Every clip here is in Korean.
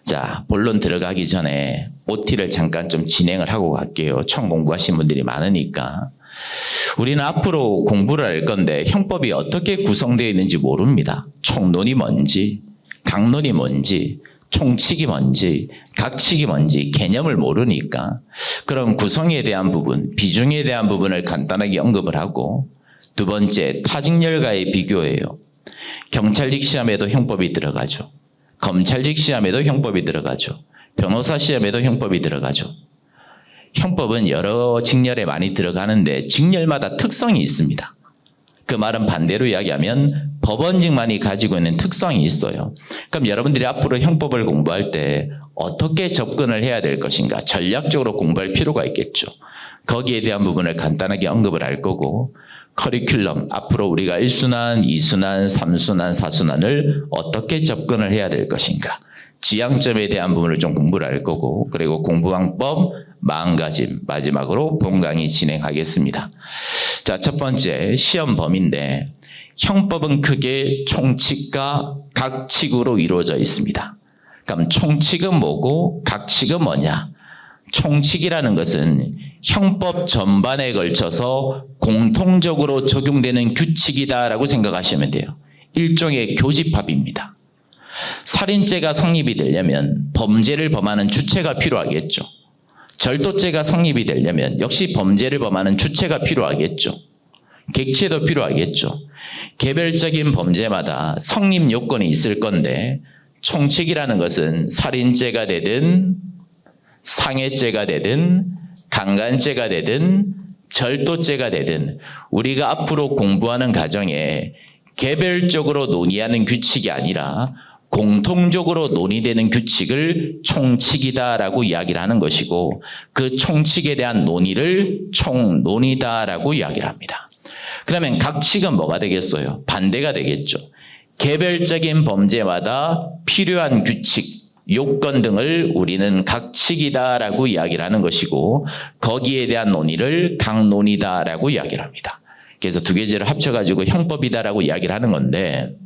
자, 본론 들어가기 전에 OT를 잠깐 좀 진행을 하고 갈게요. 처음 공부하신 분들이 많으니까. 우리는 앞으로 공부를 할 건데 형법이 어떻게 구성되어 있는지 모릅니다. 총론이 뭔지, 강론이 뭔지, 총칙이 뭔지, 각칙이 뭔지 개념을 모르니까 그럼 구성에 대한 부분, 비중에 대한 부분을 간단하게 언급을 하고, 두 번째 타직렬과의 비교예요. 경찰직 시험에도 형법이 들어가죠. 검찰직 시험에도 형법이 들어가죠. 변호사 시험에도 형법이 들어가죠. 형법은 여러 직렬에 많이 들어가는데 직렬마다 특성이 있습니다. 그 말은 반대로 이야기하면 법원직만이 가지고 있는 특성이 있어요. 그럼 여러분들이 앞으로 형법을 공부할 때 어떻게 접근을 해야 될 것인가, 전략적으로 공부할 필요가 있겠죠. 거기에 대한 부분을 간단하게 언급을 할 거고, 커리큘럼, 앞으로 우리가 1순환, 2순환, 3순환, 4순환을 어떻게 접근을 해야 될 것인가, 지향점에 대한 부분을 좀 공부를 할 거고, 그리고 공부방법, 마음가짐, 마지막으로 본 강의 진행하겠습니다. 자, 첫 번째 시험 범위인데, 형법은 크게 총칙과 각칙으로 이루어져 있습니다. 그럼 총칙은 뭐고 각칙은 뭐냐? 총칙이라는 것은 형법 전반에 걸쳐서 공통적으로 적용되는 규칙이다라고 생각하시면 돼요. 일종의 교집합입니다. 살인죄가 성립이 되려면 범죄를 범하는 주체가 필요하겠죠. 절도죄가 성립이 되려면 역시 범죄를 범하는 주체가 필요하겠죠. 객체도 필요하겠죠. 개별적인 범죄마다 성립 요건이 있을 건데, 총칙이라는 것은 살인죄가 되든 상해죄가 되든 강간죄가 되든 절도죄가 되든 우리가 앞으로 공부하는 과정에 개별적으로 논의하는 규칙이 아니라 공통적으로 논의되는 규칙을 총칙이다라고 이야기를 하는 것이고, 그 총칙에 대한 논의를 총론이다라고 이야기를 합니다. 그러면 각칙은 뭐가 되겠어요? 반대가 되겠죠. 개별적인 범죄마다 필요한 규칙, 요건 등을 우리는 각칙이다라고 이야기를 하는 것이고, 거기에 대한 논의를 강론이다라고 이야기를 합니다. 그래서 두 개제를 합쳐가지고 형법이다라고 이야기를 하는 건데,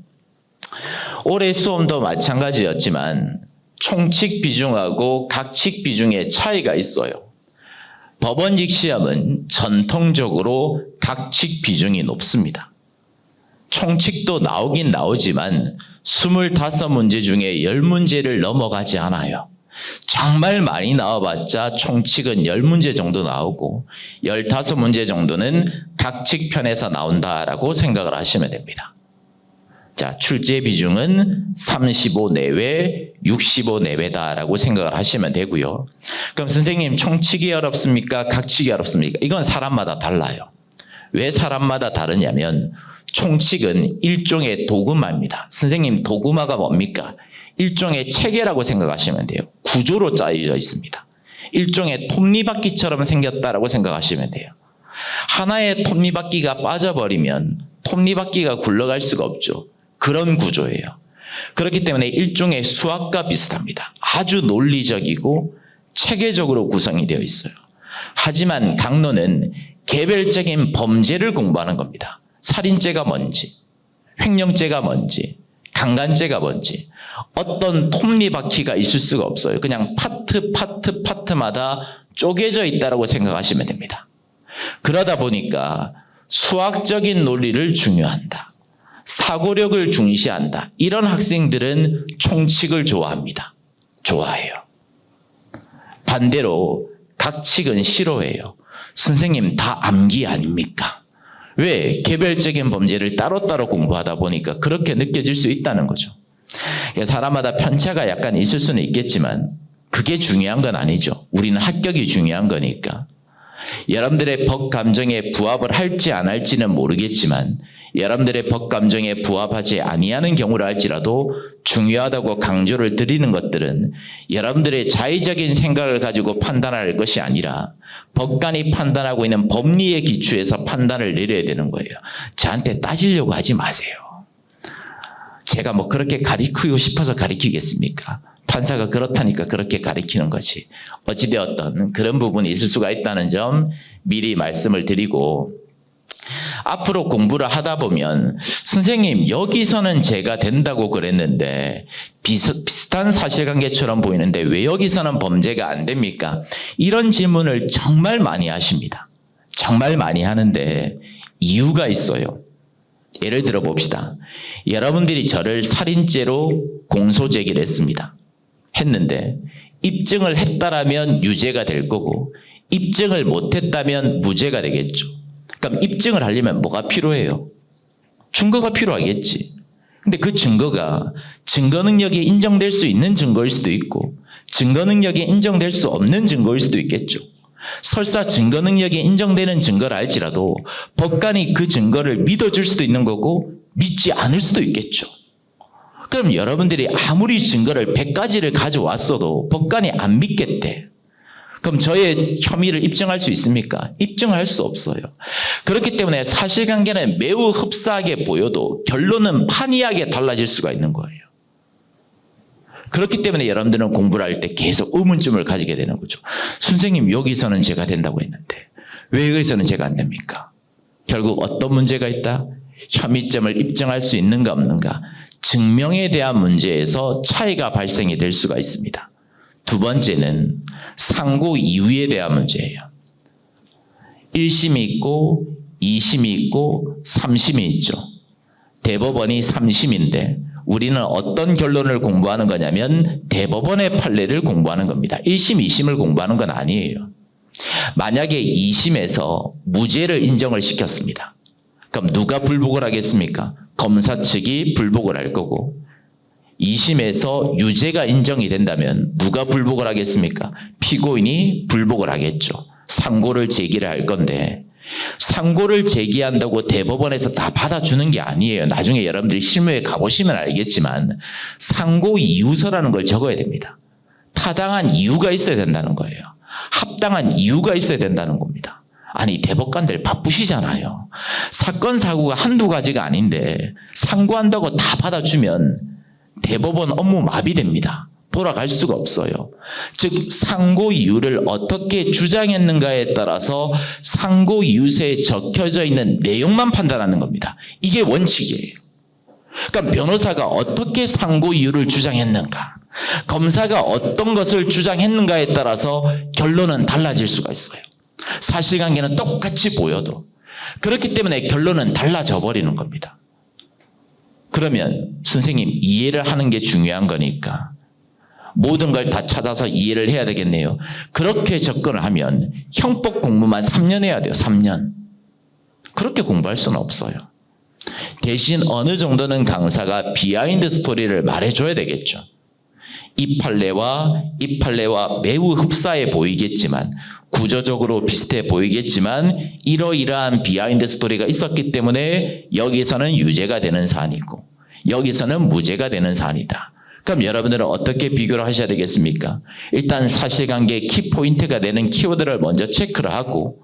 올해 수험도 마찬가지였지만 총칙 비중하고 각칙 비중의 차이가 있어요. 법원직 시험은 전통적으로 각칙 비중이 높습니다. 총칙도 나오긴 나오지만 25문제 중에 10문제를 넘어가지 않아요. 정말 많이 나와봤자 총칙은 10문제 정도 나오고 15문제 정도는 각칙 편에서 나온다라고 생각을 하시면 됩니다. 자, 출제 비중은 35 내외, 65 내외다라고 생각을 하시면 되고요. 그럼 선생님, 총칙이 어렵습니까? 각칙이 어렵습니까? 이건 사람마다 달라요. 왜 사람마다 다르냐면, 총칙은 일종의 도구마입니다. 선생님, 도구마가 뭡니까? 일종의 체계라고 생각하시면 돼요. 구조로 짜여져 있습니다. 일종의 톱니바퀴처럼 생겼다라고 생각하시면 돼요. 하나의 톱니바퀴가 빠져버리면 톱니바퀴가 굴러갈 수가 없죠. 그런 구조예요. 그렇기 때문에 일종의 수학과 비슷합니다. 아주 논리적이고 체계적으로 구성이 되어 있어요. 하지만 강론은 개별적인 범죄를 공부하는 겁니다. 살인죄가 뭔지, 횡령죄가 뭔지, 강간죄가 뭔지, 어떤 톱니바퀴가 있을 수가 없어요. 그냥 파트마다 쪼개져 있다고 생각하시면 됩니다. 그러다 보니까 수학적인 논리를 중요한다, 사고력을 중시한다, 이런 학생들은 총칙을 좋아합니다. 좋아해요. 반대로 각칙은 싫어해요. 선생님, 다 암기 아닙니까? 왜? 개별적인 범죄를 따로따로 공부하다 보니까 그렇게 느껴질 수 있다는 거죠. 사람마다 편차가 약간 있을 수는 있겠지만 그게 중요한 건 아니죠. 우리는 합격이 중요한 거니까. 여러분들의 법 감정에 부합을 할지 안 할지는 모르겠지만 여러분들의 법 감정에 부합하지 아니하는 경우를 할지라도 중요하다고 강조를 드리는 것들은 여러분들의 자의적인 생각을 가지고 판단할 것이 아니라 법관이 판단하고 있는 법리에 기초해서 판단을 내려야 되는 거예요. 저한테 따지려고 하지 마세요. 제가 뭐 그렇게 가르치고 싶어서 가르치겠습니까? 판사가 그렇다니까 그렇게 가르치는 거지. 어찌되었든 그런 부분이 있을 수가 있다는 점 미리 말씀을 드리고, 앞으로 공부를 하다 보면 선생님 여기서는 제가 된다고 그랬는데 비슷한 사실관계처럼 보이는데 왜 여기서는 범죄가 안 됩니까? 이런 질문을 정말 많이 하십니다. 정말 많이 하는데 이유가 있어요. 예를 들어 봅시다. 여러분들이 저를 살인죄로 공소제기를 했는데 입증을 했다라면 유죄가 될 거고 입증을 못했다면 무죄가 되겠죠. 그럼 입증을 하려면 뭐가 필요해요? 증거가 필요하겠지. 근데 그 증거가 증거 능력이 인정될 수 있는 증거일 수도 있고 증거 능력이 인정될 수 없는 증거일 수도 있겠죠. 설사 증거 능력이 인정되는 증거를 알지라도 법관이 그 증거를 믿어줄 수도 있는 거고 믿지 않을 수도 있겠죠. 그럼 여러분들이 아무리 증거를 100가지를 가져왔어도 법관이 안 믿겠대. 그럼 저의 혐의를 입증할 수 있습니까? 입증할 수 없어요. 그렇기 때문에 사실관계는 매우 흡사하게 보여도 결론은 판이하게 달라질 수가 있는 거예요. 그렇기 때문에 여러분들은 공부를 할 때 계속 의문점을 가지게 되는 거죠. 선생님 여기서는 제가 된다고 했는데 왜 여기서는 제가 안 됩니까? 결국 어떤 문제가 있다? 혐의점을 입증할 수 있는가 없는가? 증명에 대한 문제에서 차이가 발생이 될 수가 있습니다. 두 번째는 상고 이유에 대한 문제예요. 1심이 있고 2심이 있고 3심이 있죠. 대법원이 3심인데 우리는 어떤 결론을 공부하는 거냐면 대법원의 판례를 공부하는 겁니다. 1심, 2심을 공부하는 건 아니에요. 만약에 2심에서 무죄를 인정을 시켰습니다. 그럼 누가 불복을 하겠습니까? 검사 측이 불복을 할 거고 2심에서 유죄가 인정이 된다면 누가 불복을 하겠습니까? 피고인이 불복을 하겠죠. 상고를 제기를 할 건데 상고를 제기한다고 대법원에서 다 받아주는 게 아니에요. 나중에 여러분들이 실무에 가보시면 알겠지만 상고 이유서라는 걸 적어야 됩니다. 타당한 이유가 있어야 된다는 거예요. 합당한 이유가 있어야 된다는 겁니다. 아니 대법관들 바쁘시잖아요. 사건 사고가 한두 가지가 아닌데 상고한다고 다 받아주면 대법원 업무 마비됩니다. 돌아갈 수가 없어요. 즉 상고 이유를 어떻게 주장했는가에 따라서 상고 이유서에 적혀져 있는 내용만 판단하는 겁니다. 이게 원칙이에요. 그러니까 변호사가 어떻게 상고 이유를 주장했는가, 검사가 어떤 것을 주장했는가에 따라서 결론은 달라질 수가 있어요. 사실관계는 똑같이 보여도. 그렇기 때문에 결론은 달라져 버리는 겁니다. 그러면 선생님 이해를 하는 게 중요한 거니까 모든 걸 다 찾아서 이해를 해야 되겠네요. 그렇게 접근을 하면 형법 공부만 3년 해야 돼요. 3년. 그렇게 공부할 수는 없어요. 대신 어느 정도는 강사가 비하인드 스토리를 말해줘야 되겠죠. 이 판례와 매우 흡사해 보이겠지만 구조적으로 비슷해 보이겠지만 이러이러한 비하인드 스토리가 있었기 때문에 여기서는 유죄가 되는 사안이고 여기서는 무죄가 되는 사안이다. 그럼 여러분들은 어떻게 비교를 하셔야 되겠습니까? 일단 사실관계 키포인트가 되는 키워드를 먼저 체크를 하고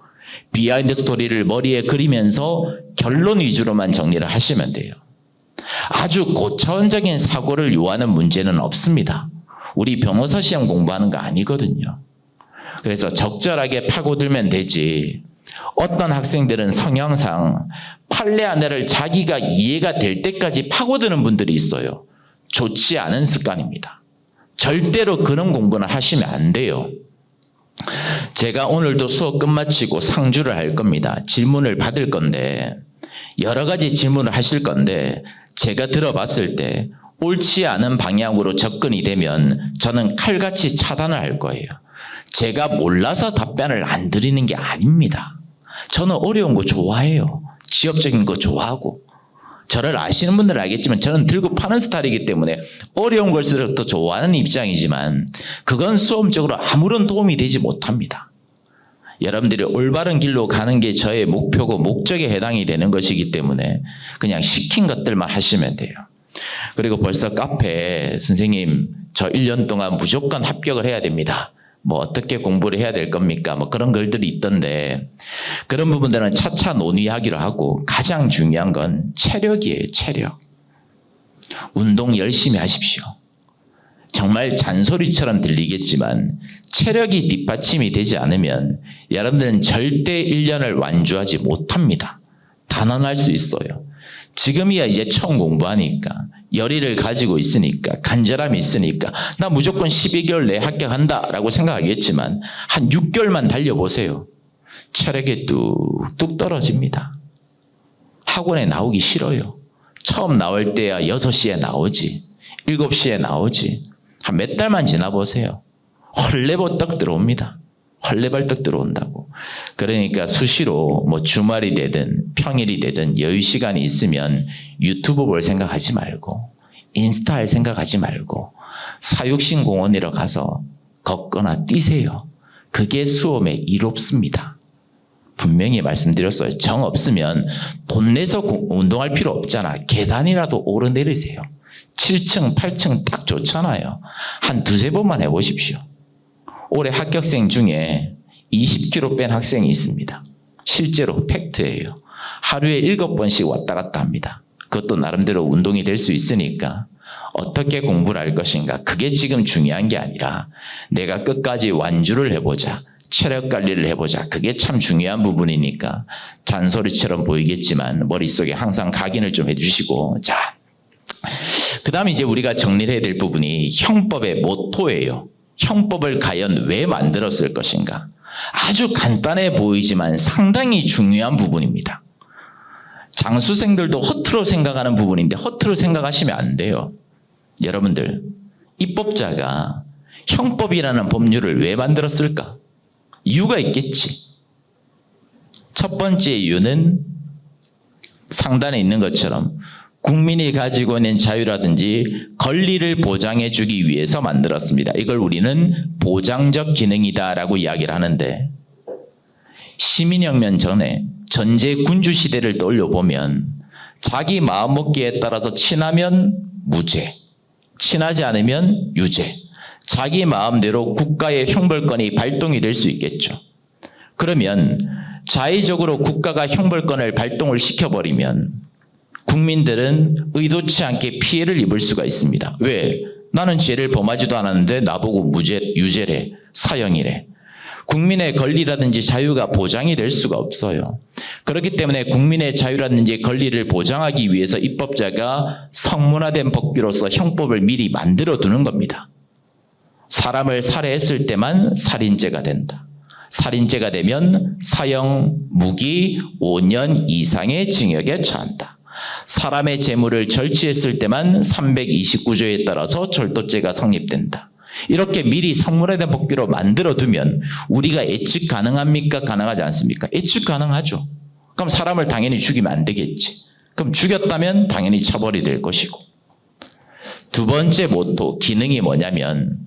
비하인드 스토리를 머리에 그리면서 결론 위주로만 정리를 하시면 돼요. 아주 고차원적인 사고를 요하는 문제는 없습니다. 우리 변호사 시험 공부하는 거 아니거든요. 그래서 적절하게 파고들면 되지. 어떤 학생들은 성향상 판례 하나를 자기가 이해가 될 때까지 파고드는 분들이 있어요. 좋지 않은 습관입니다. 절대로 그런 공부는 하시면 안 돼요. 제가 오늘도 수업 끝마치고 상주를 할 겁니다. 질문을 받을 건데 여러 가지 질문을 하실 건데 제가 들어봤을 때 옳지 않은 방향으로 접근이 되면 저는 칼같이 차단을 할 거예요. 제가 몰라서 답변을 안 드리는 게 아닙니다. 저는 어려운 거 좋아해요. 지엽적인 거 좋아하고. 저를 아시는 분들은 알겠지만 저는 들고 파는 스타일이기 때문에 어려운 걸수록 더 좋아하는 입장이지만 그건 수험적으로 아무런 도움이 되지 못합니다. 여러분들이 올바른 길로 가는 게 저의 목표고 목적에 해당이 되는 것이기 때문에 그냥 시킨 것들만 하시면 돼요. 그리고 벌써 카페에 선생님 저 1년 동안 무조건 합격을 해야 됩니다. 뭐 어떻게 공부를 해야 될 겁니까? 뭐 그런 글들이 있던데 그런 부분들은 차차 논의하기로 하고 가장 중요한 건 체력이에요. 체력. 운동 열심히 하십시오. 정말 잔소리처럼 들리겠지만 체력이 뒷받침이 되지 않으면 여러분들은 절대 1년을 완주하지 못합니다. 단언할 수 있어요. 지금이야 이제 처음 공부하니까 열의를 가지고 있으니까 간절함이 있으니까 나 무조건 12개월 내에 합격한다라고 생각하겠지만 한 6개월만 달려보세요. 체력이 뚝뚝 떨어집니다. 학원에 나오기 싫어요. 처음 나올 때야 6시에 나오지 7시에 나오지 한 몇 달만 지나보세요. 헐레벌떡 들어옵니다. 헐레벌떡 들어온다고. 그러니까 수시로 뭐 주말이 되든 평일이 되든 여유 시간이 있으면 유튜브 볼 생각하지 말고 인스타 할 생각하지 말고 사육신공원으로 가서 걷거나 뛰세요. 그게 수험에 이롭습니다. 분명히 말씀드렸어요. 정 없으면 돈 내서 운동할 필요 없잖아. 계단이라도 오르내리세요. 7층, 8층 딱 좋잖아요. 한 두세 번만 해보십시오. 올해 합격생 중에 20kg 뺀 학생이 있습니다. 실제로 팩트예요. 하루에 7번씩 왔다 갔다 합니다. 그것도 나름대로 운동이 될 수 있으니까 어떻게 공부를 할 것인가 그게 지금 중요한 게 아니라 내가 끝까지 완주를 해보자. 체력 관리를 해보자. 그게 참 중요한 부분이니까 잔소리처럼 보이겠지만 머릿속에 항상 각인을 좀 해주시고 자, 그 다음에 이제 우리가 정리를 해야 될 부분이 형법의 모토예요. 형법을 과연 왜 만들었을 것인가? 아주 간단해 보이지만 상당히 중요한 부분입니다. 장수생들도 허투루 생각하는 부분인데 허투루 생각하시면 안 돼요. 여러분들, 입법자가 형법이라는 법률을 왜 만들었을까? 이유가 있겠지. 첫 번째 이유는 상단에 있는 것처럼 국민이 가지고 있는 자유라든지 권리를 보장해 주기 위해서 만들었습니다. 이걸 우리는 보장적 기능이다라고 이야기를 하는데 시민혁명 전에 전제 군주 시대를 떠올려보면 자기 마음먹기에 따라서 친하면 무죄, 친하지 않으면 유죄, 자기 마음대로 국가의 형벌권이 발동이 될 수 있겠죠. 그러면 자의적으로 국가가 형벌권을 발동을 시켜버리면 국민들은 의도치 않게 피해를 입을 수가 있습니다. 왜? 나는 죄를 범하지도 않았는데 나보고 무죄, 유죄래, 사형이래. 국민의 권리라든지 자유가 보장이 될 수가 없어요. 그렇기 때문에 국민의 자유라든지 권리를 보장하기 위해서 입법자가 성문화된 법규로서 형법을 미리 만들어 두는 겁니다. 사람을 살해했을 때만 살인죄가 된다. 살인죄가 되면 사형, 무기 5년 이상의 징역에 처한다. 사람의 재물을 절취했을 때만 329조에 따라서 절도죄가 성립된다. 이렇게 미리 성문화된 법규로 만들어두면 우리가 예측 가능합니까? 가능하지 않습니까? 예측 가능하죠. 그럼 사람을 당연히 죽이면 안 되겠지. 그럼 죽였다면 당연히 처벌이 될 것이고. 두 번째 모토, 기능이 뭐냐면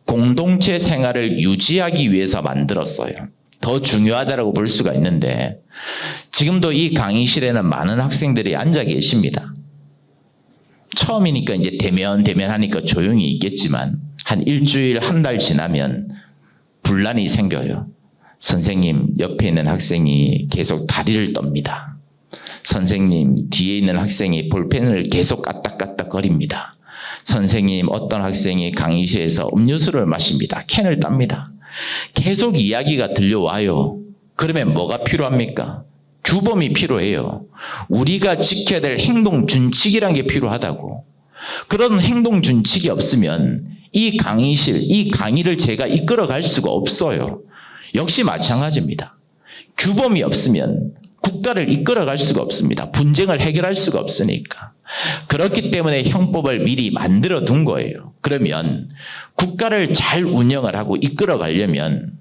공동체 생활을 유지하기 위해서 만들었어요. 더 중요하다고 볼 수가 있는데 지금도 이 강의실에는 많은 학생들이 앉아 계십니다. 처음이니까 이제 대면 하니까 조용히 있겠지만 한 일주일, 한 달 지나면 분란이 생겨요. 선생님, 옆에 있는 학생이 계속 다리를 떱니다. 선생님, 뒤에 있는 학생이 볼펜을 계속 까딱까딱거립니다. 선생님, 어떤 학생이 강의실에서 음료수를 마십니다. 캔을 땁니다. 계속 이야기가 들려와요. 그러면 뭐가 필요합니까? 규범이 필요해요. 우리가 지켜야 될 행동 준칙이라는 게 필요하다고. 그런 행동 준칙이 없으면 이 강의실, 이 강의를 제가 이끌어갈 수가 없어요. 역시 마찬가지입니다. 규범이 없으면 국가를 이끌어갈 수가 없습니다. 분쟁을 해결할 수가 없으니까. 그렇기 때문에 형법을 미리 만들어 둔 거예요. 그러면 국가를 잘 운영을 하고 이끌어 가려면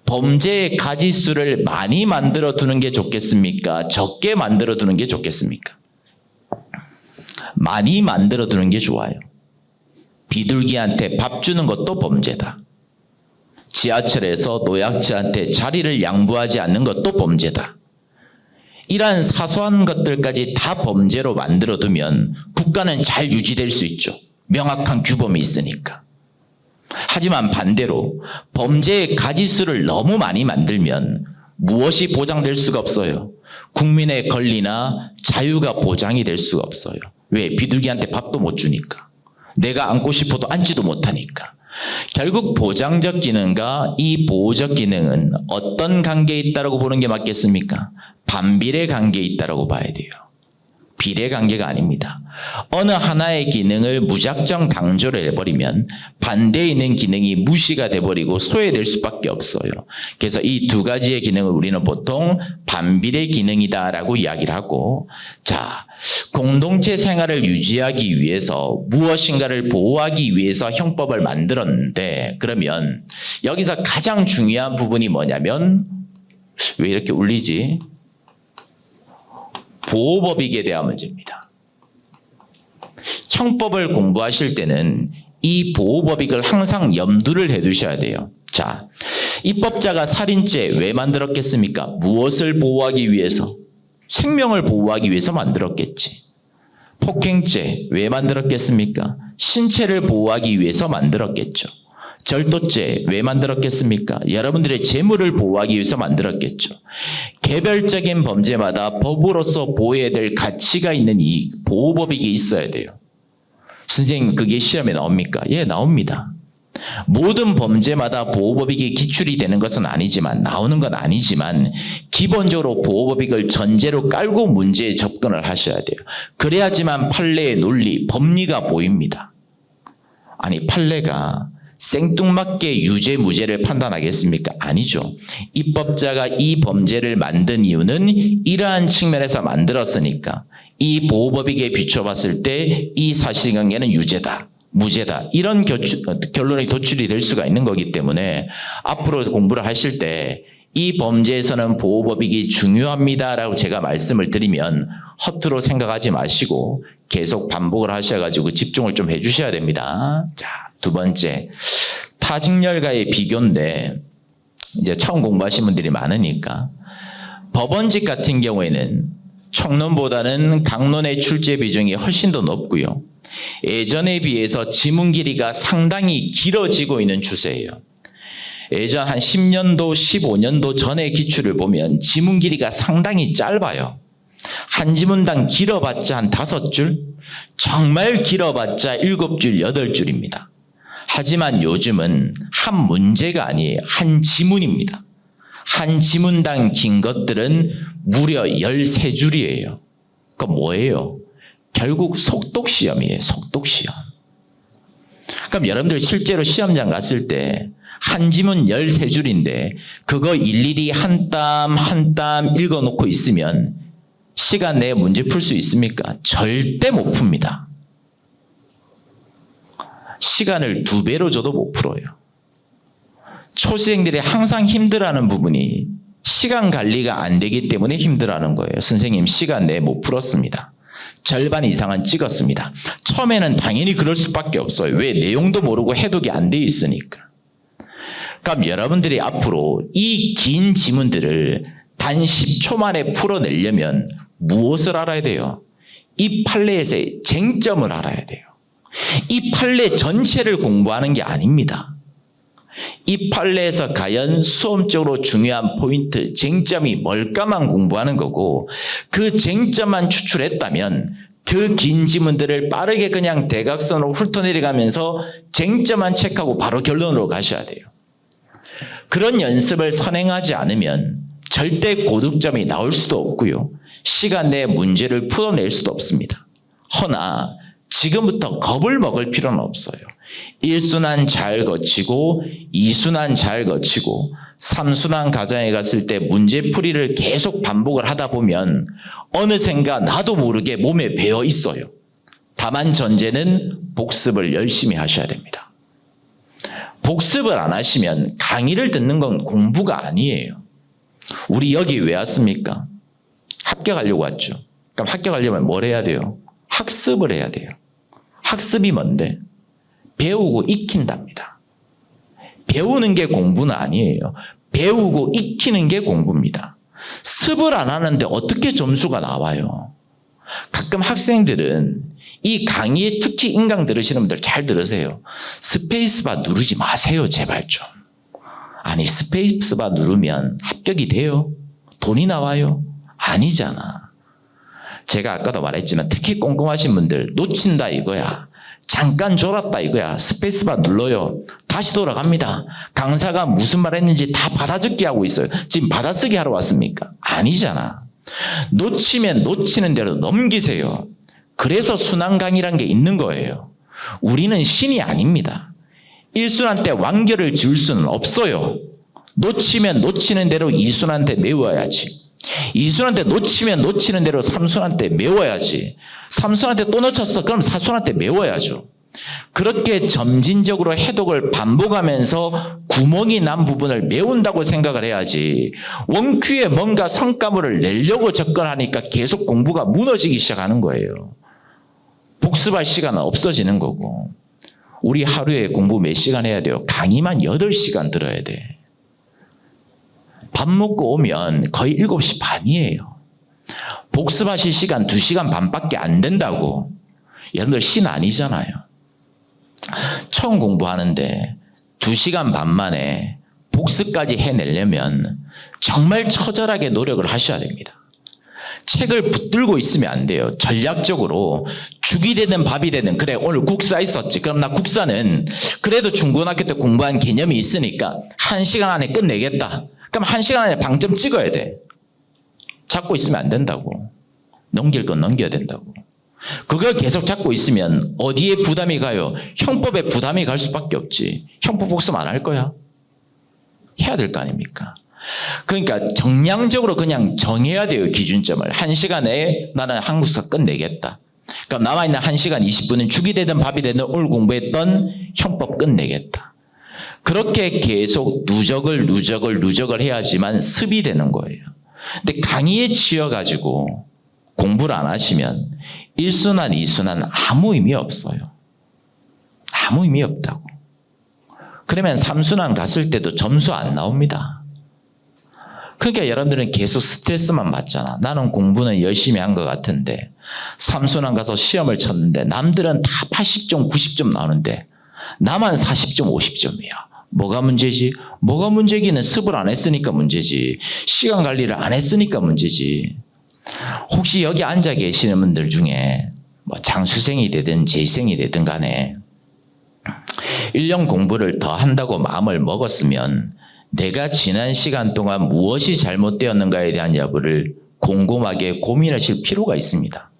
범죄의 가지수를 많이 만들어 두는 게 좋겠습니까? 적게 만들어 두는 게 좋겠습니까? 많이 만들어 두는 게 좋아요. 비둘기한테 밥 주는 것도 범죄다. 지하철에서 노약자한테 자리를 양보하지 않는 것도 범죄다. 이러한 사소한 것들까지 다 범죄로 만들어두면 국가는 잘 유지될 수 있죠. 명확한 규범이 있으니까. 하지만 반대로 범죄의 가지수를 너무 많이 만들면 무엇이 보장될 수가 없어요. 국민의 권리나 자유가 보장이 될 수가 없어요. 왜? 비둘기한테 밥도 못 주니까. 내가 앉고 싶어도 앉지도 못하니까. 결국 보장적 기능과 이 보호적 기능은 어떤 관계에 있다고 보는 게 맞겠습니까? 반비례 관계에 있다고 봐야 돼요. 비례 관계가 아닙니다. 어느 하나의 기능을 무작정 강조를 해버리면 반대에 있는 기능이 무시가 돼버리고 소외될 수밖에 없어요. 그래서 이 두 가지의 기능을 우리는 보통 반비례 기능이다라고 이야기를 하고, 자, 공동체 생활을 유지하기 위해서 무엇인가를 보호하기 위해서 형법을 만들었는데, 그러면 여기서 가장 중요한 부분이 뭐냐면, 왜 이렇게 울리지? 보호법익에 대한 문제입니다. 형법을 공부하실 때는 이 보호법익을 항상 염두를 해두셔야 돼요. 자, 입법자가 살인죄 왜 만들었겠습니까? 무엇을 보호하기 위해서? 생명을 보호하기 위해서 만들었겠지. 폭행죄 왜 만들었겠습니까? 신체를 보호하기 위해서 만들었겠죠. 절도죄 왜 만들었겠습니까? 여러분들의 재물을 보호하기 위해서 만들었겠죠. 개별적인 범죄마다 법으로서 보호해야 될 가치가 있는 이 보호법익이 있어야 돼요. 선생님, 그게 시험에 나옵니까? 예, 나옵니다. 모든 범죄마다 보호법익이 기출이 되는 것은 아니지만, 나오는 건 아니지만, 기본적으로 보호법익을 전제로 깔고 문제에 접근을 하셔야 돼요. 그래야지만 판례의 논리, 법리가 보입니다. 아니, 판례가 생뚱맞게 유죄 무죄를 판단하겠습니까? 아니죠. 입법자가 이 범죄를 만든 이유는 이러한 측면에서 만들었으니까 이 보호법익에 비춰봤을 때 이 사실관계는 유죄다, 무죄다, 이런 결론이 도출이 될 수가 있는 거기 때문에 앞으로 공부를 하실 때 이 범죄에서는 보호법익이 중요합니다라고 제가 말씀을 드리면 허투루 생각하지 마시고 계속 반복을 하셔가지고 집중을 좀 해주셔야 됩니다. 자, 두 번째, 타직렬과의 비교인데, 이제 처음 공부하신 분들이 많으니까, 법원직 같은 경우에는 청론보다는 강론의 출제 비중이 훨씬 더 높고요. 예전에 비해서 지문 길이가 상당히 길어지고 있는 추세예요. 예전 한 10년도, 15년도 전의 기출을 보면 지문 길이가 상당히 짧아요. 한 지문당 길어봤자 한 5줄, 정말 길어봤자 7줄, 8줄입니다. 하지만 요즘은 한 문제가 아니에요. 한 지문입니다. 한 지문당 긴 것들은 무려 13줄이에요. 그건 뭐예요? 결국 속독시험이에요. 속독시험. 그럼 여러분들 실제로 시험장 갔을 때 한 지문 13줄인데 그거 일일이 한 땀 한 땀 읽어놓고 있으면 시간 내에 문제 풀 수 있습니까? 절대 못 풉니다. 시간을 2배로 줘도 못 풀어요. 초시생들이 항상 힘들어하는 부분이 시간 관리가 안 되기 때문에 힘들어하는 거예요. 선생님, 시간 내에 못 풀었습니다. 절반 이상은 찍었습니다. 처음에는 당연히 그럴 수밖에 없어요. 왜? 내용도 모르고 해독이 안 돼 있으니까. 그럼 여러분들이 앞으로 이 긴 지문들을 단 10초 만에 풀어내려면 무엇을 알아야 돼요? 이 판례에서의 쟁점을 알아야 돼요. 이 판례 전체를 공부하는 게 아닙니다. 이 판례에서 과연 수험적으로 중요한 포인트, 쟁점이 뭘까만 공부하는 거고, 그 쟁점만 추출했다면 그 긴 지문들을 빠르게 그냥 대각선으로 훑어내려가면서 쟁점만 체크하고 바로 결론으로 가셔야 돼요. 그런 연습을 선행하지 않으면 절대 고득점이 나올 수도 없고요. 시간 내에 문제를 풀어낼 수도 없습니다. 허나 지금부터 겁을 먹을 필요는 없어요. 1순환 잘 거치고 2순환 잘 거치고 3순환 과정에 갔을 때 문제풀이를 계속 반복을 하다 보면 어느샌가 나도 모르게 몸에 배어 있어요. 다만 전제는 복습을 열심히 하셔야 됩니다. 복습을 안 하시면 강의를 듣는 건 공부가 아니에요. 우리 여기 왜 왔습니까? 합격하려고 왔죠. 그럼 합격하려면 뭘 해야 돼요? 학습을 해야 돼요. 학습이 뭔데? 배우고 익힌답니다. 배우는 게 공부는 아니에요. 배우고 익히는 게 공부입니다. 습을 안 하는데 어떻게 점수가 나와요? 가끔 학생들은 이 강의에 특히 인강 들으시는 분들 잘 들으세요. 스페이스바 누르지 마세요. 제발 좀. 아니, 스페이스바 누르면 합격이 돼요? 돈이 나와요? 아니잖아. 제가 아까도 말했지만 특히 꼼꼼하신 분들 놓친다 이거야. 잠깐 졸았다 이거야. 스페이스바 눌러요. 다시 돌아갑니다. 강사가 무슨 말 했는지 다 받아적기 하고 있어요. 지금 받아쓰기 하러 왔습니까? 아니잖아. 놓치면 놓치는 대로 넘기세요. 그래서 순환강이란 게 있는 거예요. 우리는 신이 아닙니다. 1순환 때 완결을 지을 수는 없어요. 놓치면 놓치는 대로 2순환 때 메워야지. 2순환 때 놓치면 놓치는 대로 3순환 때 메워야지. 3순환 때 또 놓쳤어. 그럼 4순환 때 메워야죠. 그렇게 점진적으로 해독을 반복하면서 구멍이 난 부분을 메운다고 생각을 해야지, 원큐에 뭔가 성과물을 내려고 접근하니까 계속 공부가 무너지기 시작하는 거예요. 복습할 시간은 없어지는 거고. 우리 하루에 공부 몇 시간 해야 돼요? 강의만 8시간 들어야 돼. 밥 먹고 오면 거의 7시 반이에요. 복습하실 시간 2시간 반밖에 안 된다고. 여러분들 신 아니잖아요. 처음 공부하는데 2시간 반 만에 복습까지 해내려면 정말 처절하게 노력을 하셔야 됩니다. 책을 붙들고 있으면 안 돼요. 전략적으로 죽이 되든 밥이 되든, 그래 오늘 국사 있었지, 그럼 나 국사는 그래도 중고등학교 때 공부한 개념이 있으니까 1시간 안에 끝내겠다. 그럼 1시간 안에 방점 찍어야 돼. 잡고 있으면 안 된다고. 넘길 건 넘겨야 된다고. 그걸 계속 잡고 있으면 어디에 부담이 가요? 형법에 부담이 갈 수밖에 없지. 형법 복습 안 할 거야? 해야 될 거 아닙니까? 그러니까 정량적으로 그냥 정해야 돼요. 기준점을. 1시간에 나는 한국사 끝내겠다. 그럼 남아있는 1시간 20분은 죽이 되든 밥이 되든 오늘 공부했던 형법 끝내겠다. 그렇게 계속 누적을 해야지만 습이 되는 거예요. 근데 강의에 치여가지고 공부를 안 하시면 1순환, 2순환 아무 의미 없어요. 아무 의미 없다고. 그러면 3순환 갔을 때도 점수 안 나옵니다. 그러니까 여러분들은 계속 스트레스만 받잖아. 나는 공부는 열심히 한 것 같은데 3순환 가서 시험을 쳤는데 남들은 다 80점, 90점 나오는데 나만 40점, 50점이야. 뭐가 문제지? 뭐가 문제기는 습을 안 했으니까 문제지. 시간 관리를 안 했으니까 문제지. 혹시 여기 앉아 계시는 분들 중에 뭐 장수생이 되든 재생이 되든 간에 1년 공부를 더 한다고 마음을 먹었으면 내가 지난 시간 동안 무엇이 잘못되었는가에 대한 여부를 곰곰하게 고민하실 필요가 있습니다.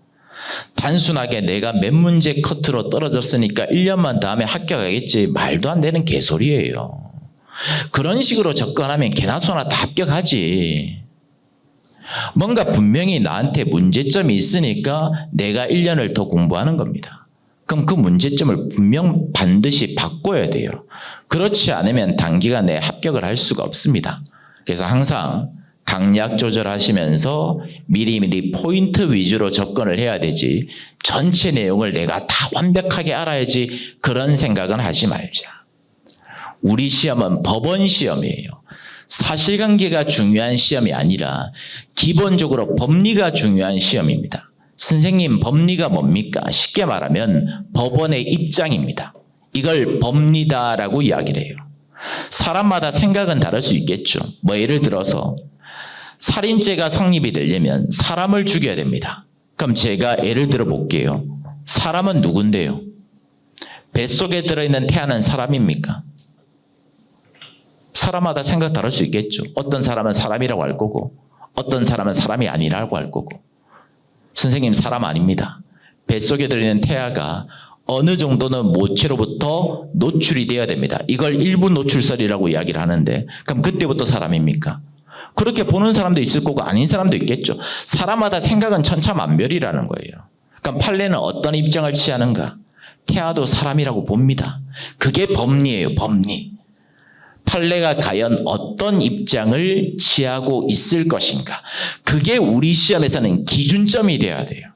단순하게 내가 몇 문제 커트로 떨어졌으니까 1년만 더 하면 합격하겠지, 말도 안 되는 개소리예요. 그런 식으로 접근하면 개나 소나 다 합격하지. 뭔가 분명히 나한테 문제점이 있으니까 내가 1년을 더 공부하는 겁니다. 그럼 그 문제점을 분명 반드시 바꿔야 돼요. 그렇지 않으면 단기간에 합격을 할 수가 없습니다. 그래서 항상 강약 조절하시면서 미리미리 포인트 위주로 접근을 해야 되지, 전체 내용을 내가 다 완벽하게 알아야지, 그런 생각은 하지 말자. 우리 시험은 법원 시험이에요. 사실관계가 중요한 시험이 아니라 기본적으로 법리가 중요한 시험입니다. 선생님, 법리가 뭡니까? 쉽게 말하면 법원의 입장입니다. 이걸 법리다라고 이야기를 해요. 사람마다 생각은 다를 수 있겠죠. 뭐 예를 들어서 살인죄가 성립이 되려면 사람을 죽여야 됩니다. 그럼 제가 예를 들어 볼게요. 사람은 누군데요? 뱃속에 들어있는 태아는 사람입니까? 사람마다 생각 다를 수 있겠죠. 어떤 사람은 사람이라고 할 거고 어떤 사람은 사람이 아니라고 할 거고. 선생님, 사람 아닙니다. 뱃속에 들어있는 태아가 어느 정도는 모체로부터 노출이 돼야 됩니다. 이걸 일부 노출설이라고 이야기를 하는데, 그럼 그때부터 사람입니까? 그렇게 보는 사람도 있을 거고 아닌 사람도 있겠죠. 사람마다 생각은 천차만별이라는 거예요. 그럼 판례는 어떤 입장을 취하는가? 태아도 사람이라고 봅니다. 그게 법리예요, 법리. 판례가 과연 어떤 입장을 취하고 있을 것인가? 그게 우리 시험에서는 기준점이 돼야 돼요.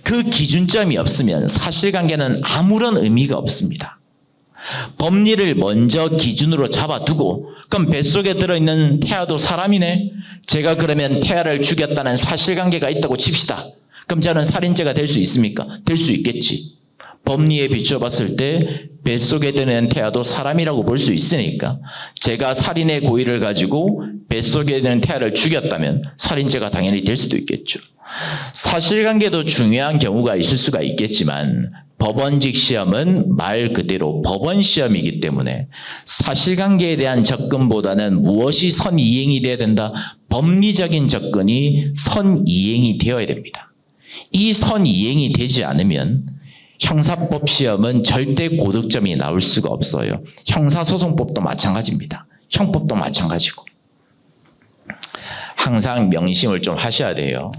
그 기준점이 없으면 사실관계는 아무런 의미가 없습니다. 법리를 먼저 기준으로 잡아두고, 그럼 뱃속에 들어있는 태아도 사람이네? 제가 그러면 태아를 죽였다는 사실관계가 있다고 칩시다. 그럼 저는 살인죄가 될 수 있습니까? 될 수 있겠지. 법리에 비춰봤을 때 뱃속에 드는 태아도 사람이라고 볼 수 있으니까 제가 살인의 고의를 가지고 뱃속에 드는 태아를 죽였다면 살인죄가 당연히 될 수도 있겠죠. 사실관계도 중요한 경우가 있을 수가 있겠지만 법원직 시험은 말 그대로 법원 시험이기 때문에 사실관계에 대한 접근보다는 무엇이 선이행이 돼야 된다? 법리적인 접근이 선이행이 되어야 됩니다. 이 선이행이 되지 않으면 형사법 시험은 절대 고득점이 나올 수가 없어요. 형사소송법도 마찬가지입니다. 형법도 마찬가지고. 항상 명심을 좀 하셔야 돼요.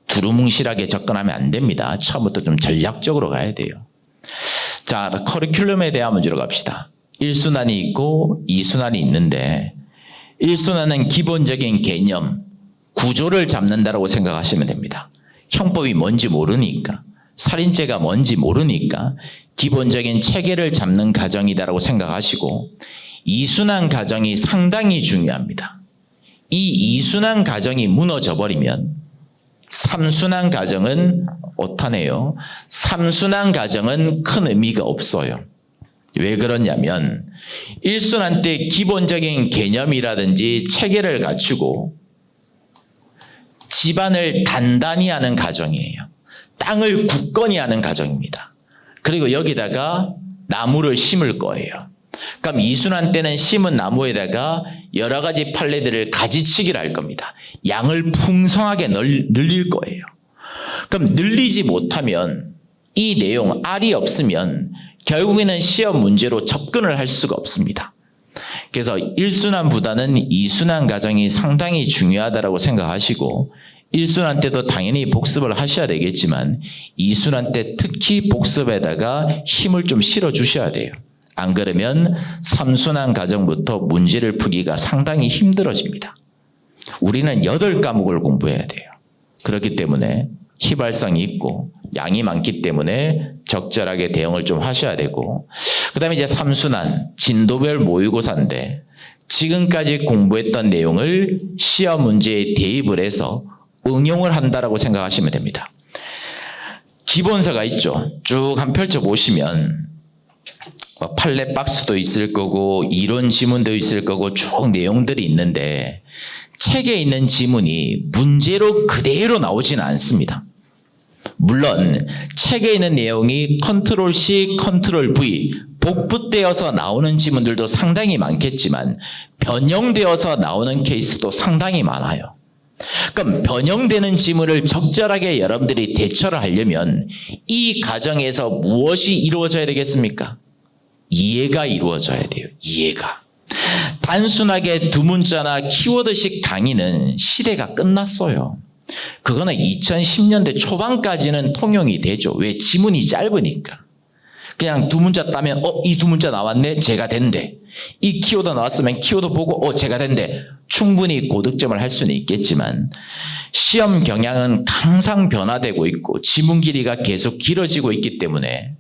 두루뭉실하게 접근하면 안 됩니다. 처음부터 좀 전략적으로 가야 돼요. 자, 커리큘럼에 대한 문제로 갑시다. 1순환이 있고 2순환이 있는데 1순환은 기본적인 개념, 구조를 잡는다고 생각하시면 됩니다. 형법이 뭔지 모르니까, 살인죄가 뭔지 모르니까 기본적인 체계를 잡는 과정이다라고 생각하시고 2순환 과정이 상당히 중요합니다. 이 2순환 과정이 무너져 버리면 3순환 과정은 오타네요. 3순환 과정은 큰 의미가 없어요. 왜 그러냐면 1순환 때 기본적인 개념이라든지 체계를 갖추고 집안을 단단히 하는 과정이에요. 땅을 굳건히 하는 과정입니다. 그리고 여기다가 나무를 심을 거예요. 그럼 2순환 때는 심은 나무에다가 여러 가지 판례들을 가지치기를 할 겁니다. 양을 풍성하게 늘릴 거예요. 그럼 늘리지 못하면 이 내용 알이 없으면 결국에는 시험 문제로 접근을 할 수가 없습니다. 그래서 1순환보다는 2순환 과정이 상당히 중요하다고 생각하시고 1순환 때도 당연히 복습을 하셔야 되겠지만 2순환 때 특히 복습에다가 힘을 좀 실어 주셔야 돼요. 안 그러면 3순환 과정부터 문제를 풀기가 상당히 힘들어집니다. 우리는 8과목을 공부해야 돼요. 그렇기 때문에 휘발성이 있고 양이 많기 때문에 적절하게 대응을 좀 하셔야 되고, 그 다음에 이제 3순환 진도별 모의고사인데 지금까지 공부했던 내용을 시험 문제에 대입을 해서 응용을 한다라고 생각하시면 됩니다. 기본서가 있죠. 쭉 한 펼쳐 보시면 판례 박스도 있을 거고 이론 지문도 있을 거고 쭉 내용들이 있는데 책에 있는 지문이 문제로 그대로 나오지는 않습니다. 물론 책에 있는 내용이 컨트롤 C, 컨트롤 V 복붙되어서 나오는 지문들도 상당히 많겠지만 변형되어서 나오는 케이스도 상당히 많아요. 그럼 변형되는 지문을 적절하게 여러분들이 대처를 하려면 이 과정에서 무엇이 이루어져야 되겠습니까? 이해가 이루어져야 돼요. 이해가. 단순하게 두 문자나 키워드식 강의는 시대가 끝났어요. 그거는 2010년대 초반까지는 통용이 되죠. 왜? 지문이 짧으니까. 그냥 두 문자 따면 이 두 문자 나왔네? 제가 된대. 이 키워드 나왔으면 키워드 보고 제가 된대. 충분히 고득점을 할 수는 있겠지만 시험 경향은 항상 변화되고 있고 지문 길이가 계속 길어지고 있기 때문에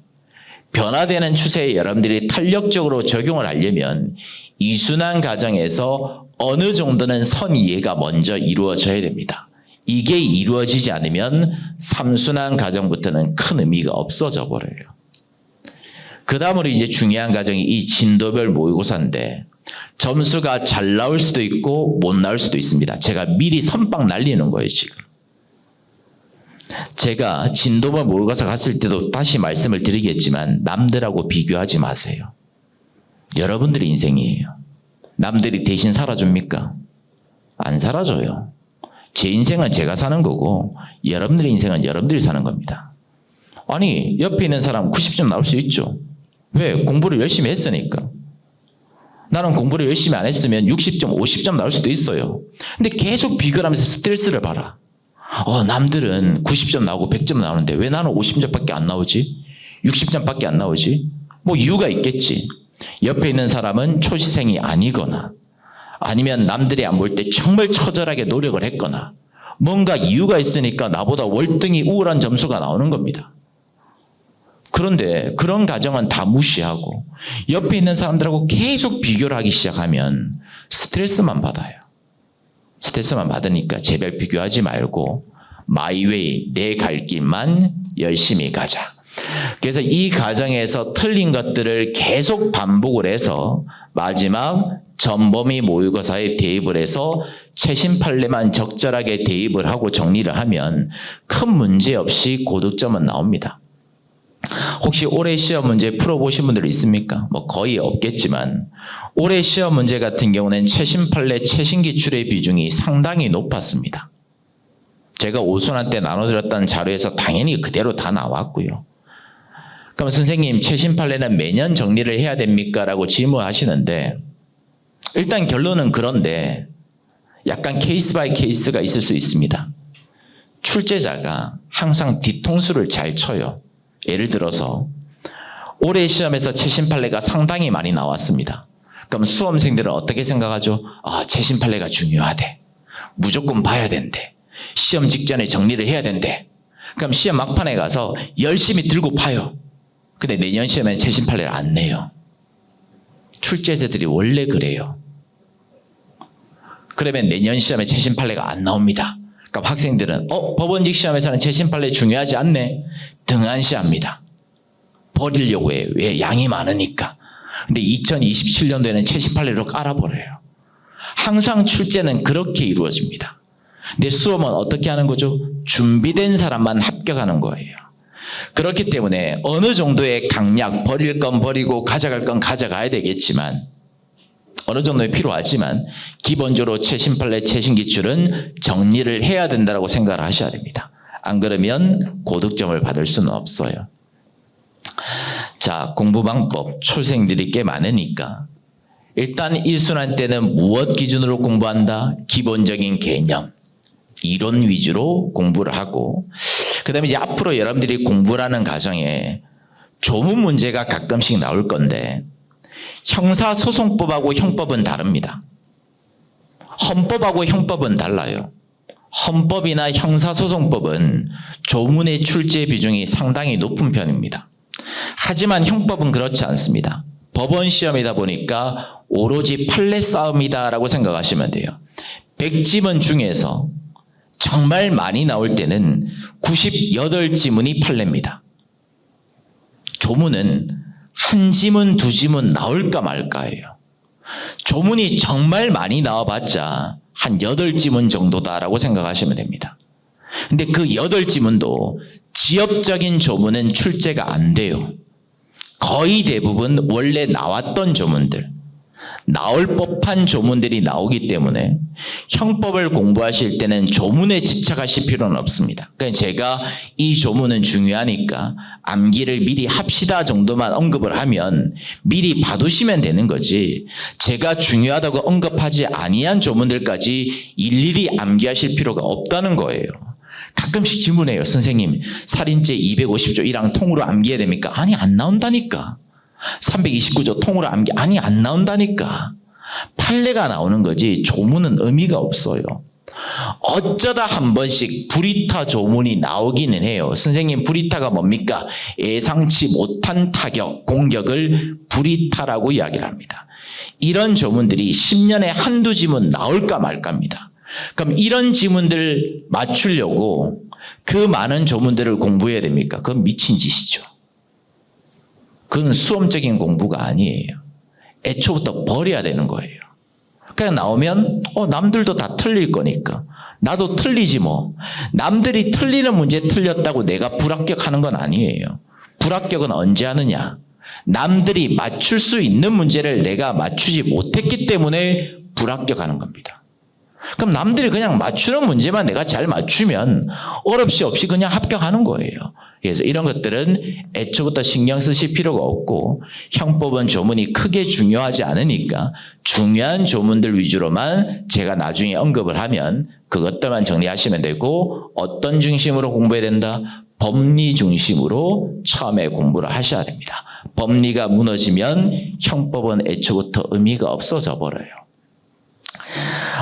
변화되는 추세에 여러분들이 탄력적으로 적용을 하려면 2순환 과정에서 어느 정도는 선 이해가 먼저 이루어져야 됩니다. 이게 이루어지지 않으면 3순환 과정부터는 큰 의미가 없어져 버려요. 그 다음으로 이제 중요한 과정이 이 진도별 모의고사인데 점수가 잘 나올 수도 있고 못 나올 수도 있습니다. 제가 미리 선빵 날리는 거예요, 지금. 제가 진도별 모의고사 갔을 때도 다시 말씀을 드리겠지만 남들하고 비교하지 마세요. 여러분들의 인생이에요. 남들이 대신 살아줍니까? 안 살아줘요. 제 인생은 제가 사는 거고 여러분들의 인생은 여러분들이 사는 겁니다. 아니, 옆에 있는 사람 90점 나올 수 있죠. 왜? 공부를 열심히 했으니까. 나는 공부를 열심히 안 했으면 60점, 50점 나올 수도 있어요. 근데 계속 비교를 하면서 스트레스를 받아. 남들은 90점 나오고 100점 나오는데 왜 나는 50점밖에 안 나오지? 60점밖에 안 나오지? 뭐 이유가 있겠지. 옆에 있는 사람은 초시생이 아니거나 아니면 남들이 안 볼 때 정말 처절하게 노력을 했거나 뭔가 이유가 있으니까 나보다 월등히 우월한 점수가 나오는 겁니다. 그런데 그런 가정은 다 무시하고 옆에 있는 사람들하고 계속 비교를 하기 시작하면 스트레스만 받아요. 스트레스만 받으니까 제발 비교하지 말고 마이웨이, 내 갈 길만 열심히 가자. 그래서 이 과정에서 틀린 것들을 계속 반복을 해서 마지막 전범위 모의고사에 대입을 해서 최신 판례만 적절하게 대입을 하고 정리를 하면 큰 문제 없이 고득점은 나옵니다. 혹시 올해 시험 문제 풀어보신 분들 있습니까? 뭐 거의 없겠지만 올해 시험 문제 같은 경우는 최신 판례, 최신 기출의 비중이 상당히 높았습니다. 제가 오순환 때 나눠드렸던 자료에서 당연히 그대로 다 나왔고요. 그럼 선생님 최신 판례는 매년 정리를 해야 됩니까? 라고 질문하시는데 일단 결론은 그런데 약간 케이스 바이 케이스가 있을 수 있습니다. 출제자가 항상 뒤통수를 잘 쳐요. 예를 들어서 올해 시험에서 최신 판례가 상당히 많이 나왔습니다. 그럼 수험생들은 어떻게 생각하죠? 최신 판례가 중요하대. 무조건 봐야 된대. 시험 직전에 정리를 해야 된대. 그럼 시험 막판에 가서 열심히 들고 파요. 근데 내년 시험에는 최신 판례를 안 내요. 출제자들이 원래 그래요. 그러면 내년 시험에 최신 판례가 안 나옵니다. 그럼 학생들은 법원직 시험에서는 최신 판례 중요하지 않네. 등한시합니다. 버리려고 해요. 왜? 양이 많으니까. 근데 2027년도에는 최신 판례로 깔아버려요. 항상 출제는 그렇게 이루어집니다. 근데 수험은 어떻게 하는 거죠? 준비된 사람만 합격하는 거예요. 그렇기 때문에 어느 정도의 강약, 버릴 건 버리고 가져갈 건 가져가야 되겠지만 어느 정도는 필요하지만 기본적으로 최신 판례, 최신 기출은 정리를 해야 된다고 생각을 하셔야 됩니다. 안 그러면 고득점을 받을 수는 없어요. 자, 공부 방법 초생들이 꽤 많으니까 일단 1순환 때는 무엇 기준으로 공부한다? 기본적인 개념, 이론 위주로 공부를 하고 그 다음에 이제 앞으로 여러분들이 공부라는 과정에 조문 문제가 가끔씩 나올 건데 형사소송법하고 형법은 다릅니다. 헌법하고 형법은 달라요. 헌법이나 형사소송법은 조문의 출제 비중이 상당히 높은 편입니다. 하지만 형법은 그렇지 않습니다. 법원 시험이다 보니까 오로지 판례 싸움이다라고 생각하시면 돼요. 100지문 중에서 정말 많이 나올 때는 98지문이 판례입니다. 조문은 한 지문, 두 지문 나올까 말까예요. 조문이 정말 많이 나와봤자 한 8지문 정도다라고 생각하시면 됩니다. 근데 그 8지문도 지엽적인 조문은 출제가 안 돼요. 거의 대부분 원래 나왔던 조문들, 나올 법한 조문들이 나오기 때문에 형법을 공부하실 때는 조문에 집착하실 필요는 없습니다. 그러니까 제가 이 조문은 중요하니까 암기를 미리 합시다 정도만 언급을 하면 미리 봐두시면 되는 거지 제가 중요하다고 언급하지 아니한 조문들까지 일일이 암기하실 필요가 없다는 거예요. 가끔씩 질문해요. 선생님, 살인죄 250조 1항 통으로 암기해야 됩니까? 아니, 안 나온다니까. 329조 통으로 암기, 아니, 안 나온다니까. 판례가 나오는 거지 조문은 의미가 없어요. 어쩌다 한 번씩 브리타 조문이 나오기는 해요. 선생님, 브리타가 뭡니까? 예상치 못한 타격, 공격을 브리타라고 이야기를 합니다. 이런 조문들이 10년에 한두 지문 나올까 말까입니다. 그럼 이런 지문들 맞추려고 그 많은 조문들을 공부해야 됩니까? 그건 미친 짓이죠. 그건 수험적인 공부가 아니에요. 애초부터 버려야 되는 거예요. 그냥 나오면 남들도 다 틀릴 거니까 나도 틀리지 뭐. 남들이 틀리는 문제 틀렸다고 내가 불합격하는 건 아니에요. 불합격은 언제 하느냐? 남들이 맞출 수 있는 문제를 내가 맞추지 못했기 때문에 불합격하는 겁니다. 그럼 남들이 그냥 맞추는 문제만 내가 잘 맞추면 어렵시 없이 그냥 합격하는 거예요. 그래서 이런 것들은 애초부터 신경 쓰실 필요가 없고 형법은 조문이 크게 중요하지 않으니까 중요한 조문들 위주로만 제가 나중에 언급을 하면 그것들만 정리하시면 되고 어떤 중심으로 공부해야 된다? 법리 중심으로 처음에 공부를 하셔야 됩니다. 법리가 무너지면 형법은 애초부터 의미가 없어져 버려요.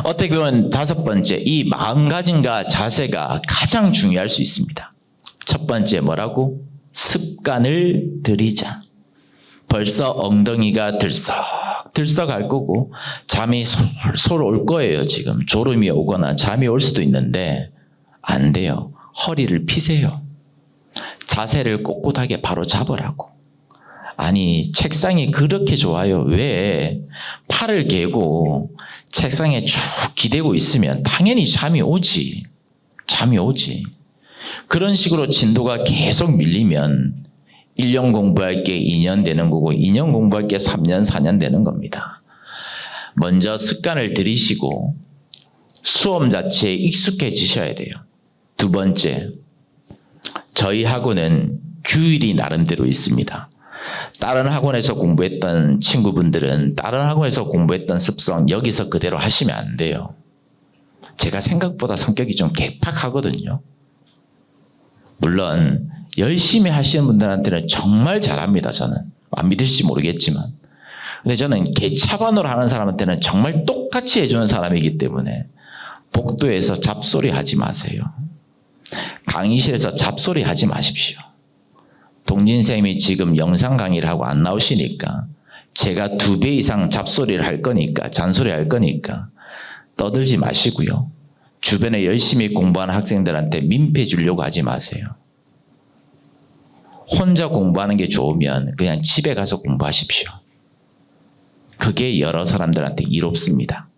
어떻게 보면 5번째, 이 마음가짐과 자세가 가장 중요할 수 있습니다. 첫 번째 뭐라고? 습관을 들이자. 벌써 엉덩이가 들썩 할 거고 잠이 솔솔 올 거예요. 지금 졸음이 오거나 잠이 올 수도 있는데 안 돼요. 허리를 피세요. 자세를 꼿꼿하게 바로 잡으라고. 아니, 책상이 그렇게 좋아요. 왜? 팔을 개고 책상에 쭉 기대고 있으면 당연히 잠이 오지. 잠이 오지. 그런 식으로 진도가 계속 밀리면 1년 공부할 게 2년 되는 거고 2년 공부할 게 3년, 4년 되는 겁니다. 먼저 습관을 들이시고 수업 자체에 익숙해지셔야 돼요. 두 번째, 저희 학원은 규율이 나름대로 있습니다. 다른 학원에서 공부했던 친구분들은 다른 학원에서 공부했던 습성 여기서 그대로 하시면 안 돼요. 제가 생각보다 성격이 좀 개팍하거든요. 물론 열심히 하시는 분들한테는 정말 잘합니다. 저는 안 믿으실지 모르겠지만, 근데 저는 개차반으로 하는 사람한테는 정말 똑같이 해주는 사람이기 때문에 복도에서 잡소리 하지 마세요. 강의실에서 잡소리 하지 마십시오. 동진쌤이 지금 영상 강의를 하고 안 나오시니까 제가 2배 이상 잡소리를 할 거니까, 잔소리 할 거니까 떠들지 마시고요. 주변에 열심히 공부하는 학생들한테 민폐 주려고 하지 마세요. 혼자 공부하는 게 좋으면 그냥 집에 가서 공부하십시오. 그게 여러 사람들한테 이롭습니다.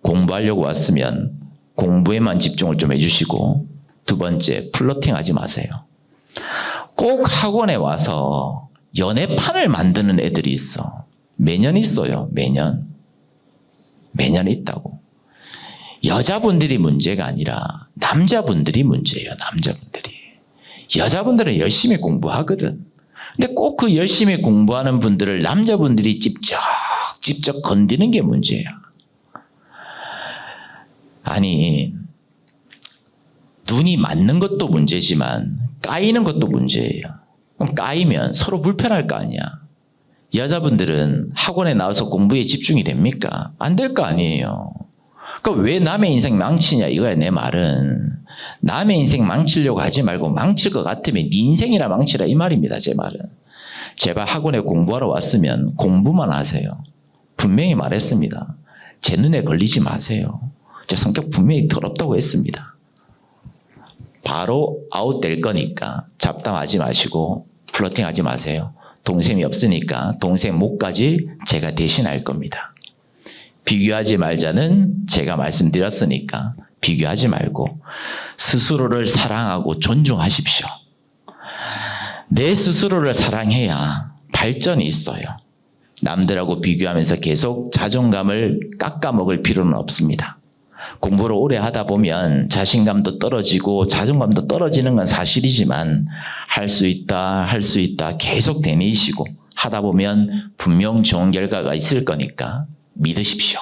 공부하려고 왔으면 공부에만 집중을 좀 해주시고, 두 번째, 플러팅 하지 마세요. 꼭 학원에 와서 연애판을 만드는 애들이 있어. 매년 있어요. 매년 있다고. 여자분들이 문제가 아니라 남자분들이 문제예요. 남자분들이. 여자분들은 열심히 공부하거든. 근데 꼭 그 열심히 공부하는 분들을 남자분들이 직접 건드는 게 문제야. 아니, 눈이 맞는 것도 문제지만 까이는 것도 문제예요. 그럼 까이면 서로 불편할 거 아니야. 여자분들은 학원에 나와서 공부에 집중이 됩니까? 안 될 거 아니에요. 그러니까 왜 남의 인생 망치냐 이거야. 내 말은 남의 인생 망치려고 하지 말고 망칠 것 같으면 네 인생이나 망치라 이 말입니다. 제 말은. 제발 학원에 공부하러 왔으면 공부만 하세요. 분명히 말했습니다. 제 눈에 걸리지 마세요. 제 성격 분명히 더럽다고 했습니다. 바로 아웃될 거니까 잡담하지 마시고 플러팅하지 마세요. 동생이 없으니까 동생 목까지 제가 대신할 겁니다. 비교하지 말자는 제가 말씀드렸으니까 비교하지 말고 스스로를 사랑하고 존중하십시오. 내 스스로를 사랑해야 발전이 있어요. 남들하고 비교하면서 계속 자존감을 깎아먹을 필요는 없습니다. 공부를 오래 하다 보면 자신감도 떨어지고 자존감도 떨어지는 건 사실이지만 할 수 있다 계속 되뇌이시고 하다 보면 분명 좋은 결과가 있을 거니까 믿으십시오.